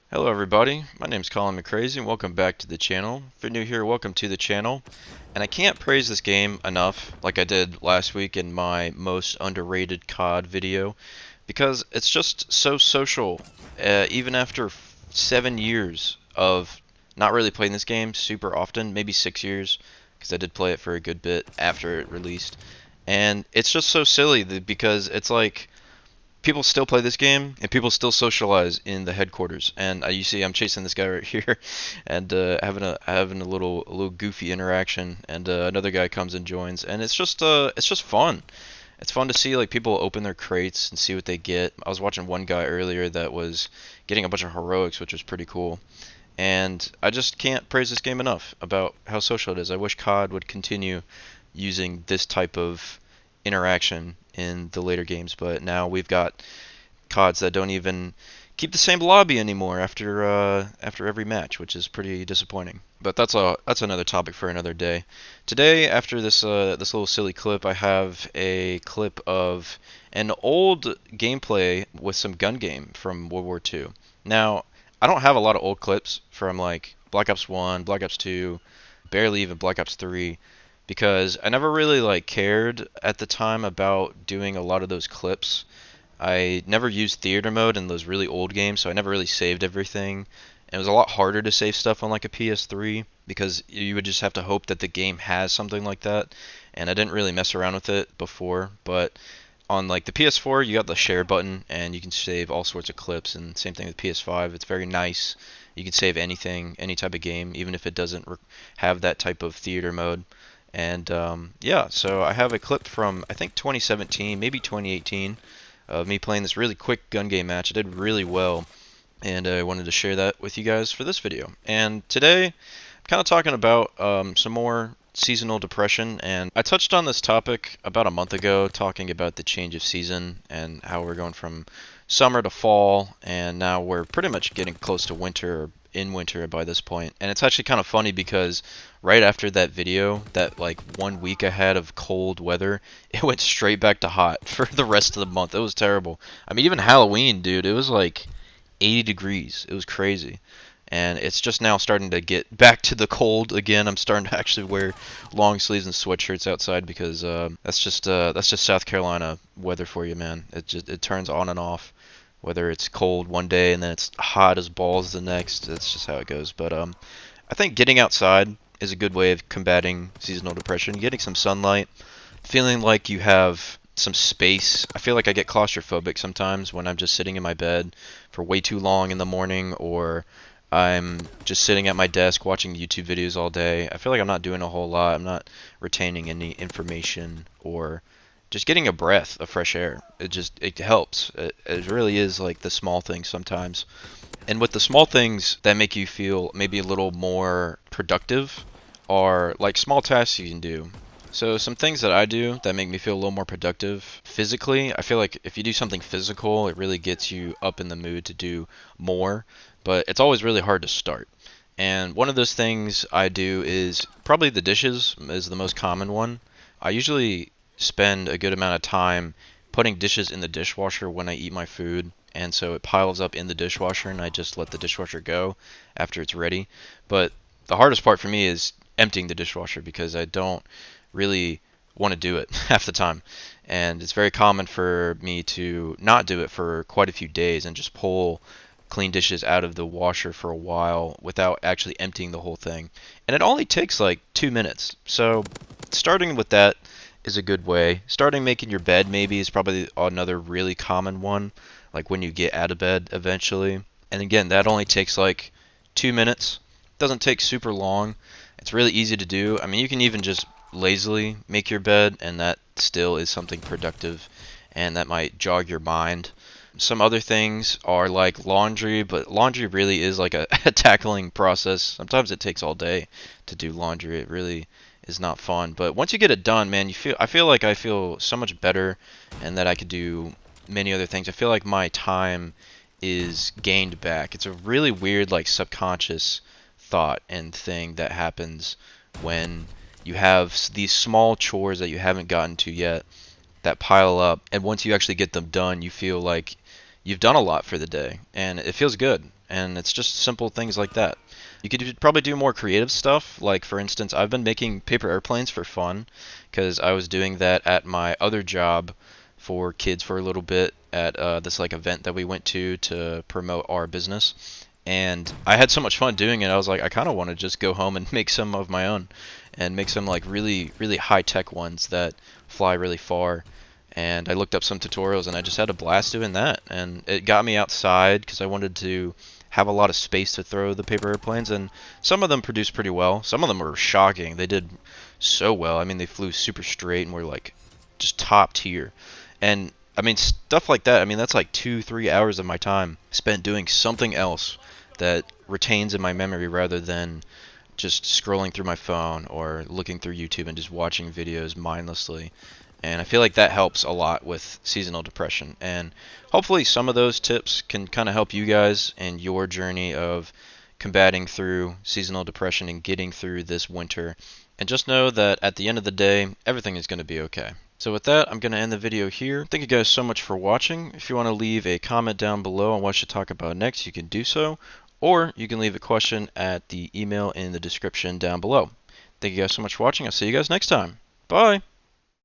Hello everybody, my name is askmecrazy and welcome back to the channel. If you're new here, welcome to the channel. And I can't praise this game enough like I did last week in my most underrated COD video because it's just so social. Even after 7 years of not really playing this game super often, maybe 6 years, because I did play it for a good bit after it released. And it's just so silly because it's like people still play this game and people still socialize in the headquarters. And you see, I'm chasing this guy right here, and having a little goofy interaction. And another guy comes and joins, and it's just fun. It's fun to see like people open their crates and see what they get. I was watching one guy earlier that was getting a bunch of heroics, which was pretty cool. And I just can't praise this game enough about how social it is. I wish COD would continue using this type of interaction in the later games, but now we've got CODs that don't even keep the same lobby anymore after every match, which is pretty disappointing. But that's another topic for another day. Today, after this little silly clip, I have a clip of an old gameplay with some gun game from World War II. Now, I don't have a lot of old clips from like Black Ops 1, Black Ops 2, barely even Black Ops 3 because I never really like cared at the time about doing a lot of those clips. I never used theater mode in those really old games, so I never really saved everything. And it was a lot harder to save stuff on like a PS3 because you would just have to hope that the game has something like that. And I didn't really mess around with it before, but on like the PS4, you got the share button and you can save all sorts of clips. And same thing with PS5. It's very nice. You can save anything, any type of game, even if it doesn't have that type of theater mode. And yeah, so I have a clip from I think 2017, maybe 2018, of me playing this really quick gun game match. I did really well, and I wanted to share that with you guys for this video. And today, I'm kind of talking about some more seasonal depression, and I touched on this topic about a month ago, talking about the change of season and how we're going from summer to fall, and now we're pretty much getting close to winter or in winter by this point. And it's actually kind of funny because right after that video, that like 1 week I had of cold weather, it went straight back to hot for the rest of the month. It was terrible. I mean, even Halloween, dude, it was like 80 degrees. It was crazy. And it's just now starting to get back to the cold again. I'm starting to actually wear long sleeves and sweatshirts outside because that's just South Carolina weather for you, man. It turns on and off. Whether it's cold one day and then it's hot as balls the next, that's just how it goes. But I think getting outside is a good way of combating seasonal depression. Getting some sunlight, feeling like you have some space. I feel like I get claustrophobic sometimes when I'm just sitting in my bed for way too long in the morning, or I'm just sitting at my desk watching YouTube videos all day. I feel like I'm not doing a whole lot. I'm not retaining any information or just getting a breath of fresh air. It helps. It really is like the small things sometimes. And with the small things that make you feel maybe a little more productive are like small tasks you can do. So some things that I do that make me feel a little more productive physically, I feel like if you do something physical, it really gets you up in the mood to do more, but it's always really hard to start. And one of those things I do is probably the dishes is the most common one. I usually spend a good amount of time putting dishes in the dishwasher when I eat my food, and so it piles up in the dishwasher and I just let the dishwasher go after it's ready. But the hardest part for me is emptying the dishwasher because I don't really want to do it half the time. And it's very common for me to not do it for quite a few days and just pull clean dishes out of the washer for a while without actually emptying the whole thing. And it only takes like 2 minutes. So starting with that is a good way. Starting making your bed maybe is probably another really common one, like when you get out of bed eventually. And again, that only takes like 2 minutes. Doesn't take super long. It's really easy to do. I mean, you can even just lazily make your bed, and that still is something productive, and that might jog your mind. Some other things are like laundry, but laundry really is like a tackling process. Sometimes it takes all day to do laundry. It really is not fun. But once you get it done, man, I feel so much better and that I could do many other things. I feel like my time is gained back. It's a really weird like subconscious thought and thing that happens when you have these small chores that you haven't gotten to yet that pile up, and once you actually get them done, you feel like you've done a lot for the day, and it feels good. And it's just simple things like that. You could probably do more creative stuff. Like, for instance, I've been making paper airplanes for fun because I was doing that at my other job for kids for a little bit at this like event that we went to promote our business. And I had so much fun doing it. I was like, I kind of want to just go home and make some of my own and make some like really high tech ones that fly really far. And I looked up some tutorials and I just had a blast doing that. And it got me outside because I wanted to have a lot of space to throw the paper airplanes, and some of them produced pretty well. Some of them were shocking. They did so well. I mean, they flew super straight and were like just top tier. And I mean, stuff like that. I mean, that's like 2-3 hours of my time spent doing something else that retains in my memory rather than just scrolling through my phone or looking through YouTube and just watching videos mindlessly. And I feel like that helps a lot with seasonal depression. And hopefully some of those tips can kind of help you guys in your journey of combating through seasonal depression and getting through this winter. And just know that at the end of the day, everything is going to be okay. So with that, I'm going to end the video here. Thank you guys so much for watching. If you want to leave a comment down below on what I should talk about next, you can do so. Or you can leave a question at the email in the description down below. Thank you guys so much for watching. I'll see you guys next time. Bye!